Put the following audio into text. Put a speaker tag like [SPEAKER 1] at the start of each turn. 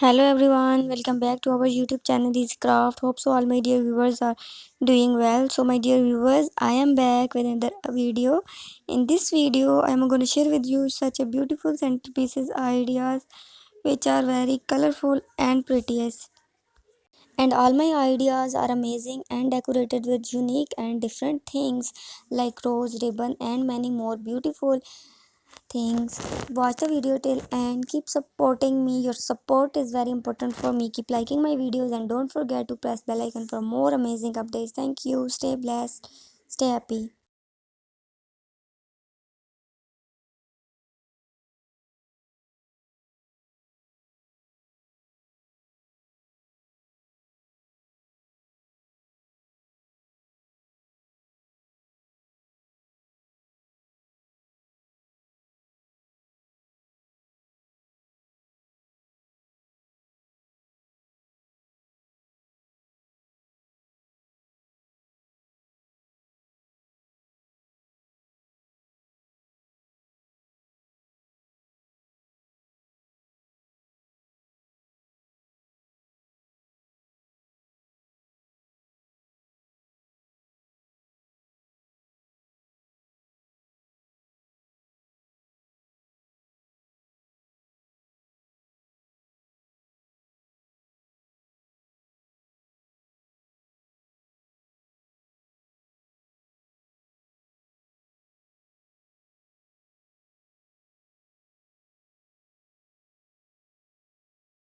[SPEAKER 1] Hello everyone, welcome back to our YouTube channel This Craft. Hope so all my dear viewers are doing well. So my dear viewers, I am back with another video. In this video, I am going to share with you such a beautiful centerpieces ideas which are very colorful and prettiest. And all my ideas are amazing and decorated with unique and different things like rose, ribbon and many more beautiful things. Watch the video till end. Keep supporting me. Your support is very important for me. Keep liking my videos and don't forget to press bell icon for more amazing updates. Thank you. Stay blessed. Stay happy.